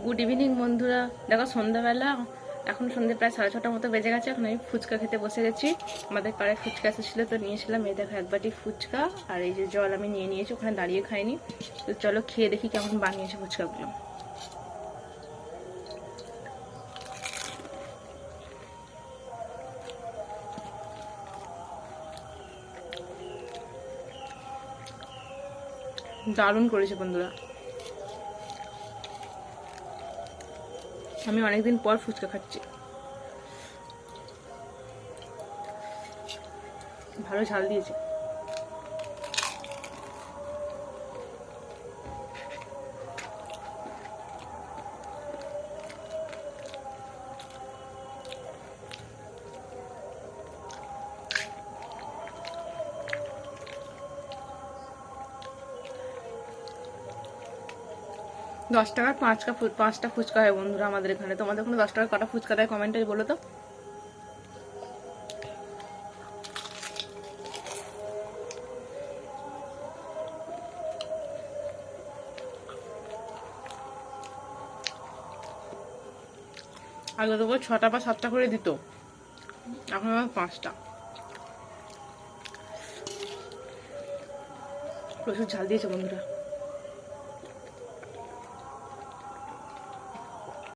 Good evening বন্ধুরা। দেখো সন্ধ্যাবেলা, এখন সন্ধ্যে প্রায় 6:30 মতো বেজে গেছে। এখন আমি ফুচকা খেতে বসে গেছি। আমাদের পাড়ায় ফুচকা এসেছিলো তো নিয়েছিলাম। এই দেখো এক বাটি ফুচকা আর এই যে জল আমি নিয়ে নিয়েছি, ওখানে দাঁড়িয়ে খাইনি। তো চলো খেয়ে দেখি কেমন বানিয়েছে ফুচকাগুলো। দারুণ করেছে বন্ধুরা। আমি অনেকদিন পর ফুচকা খাচ্ছি। ভালো ঝাল দিয়েছে। $10 পাঁচটা ফুচকা হয় বন্ধুরা আমাদের এখানে। তোমাদের কোনো $10 কটা ফুচকা দেয় কমেন্টে বলো তো। আগে তো 6টা বা 7টা করে দিত, এখন আমার 5টা। প্রচুর ঝাল দিয়েছে বন্ধুরা।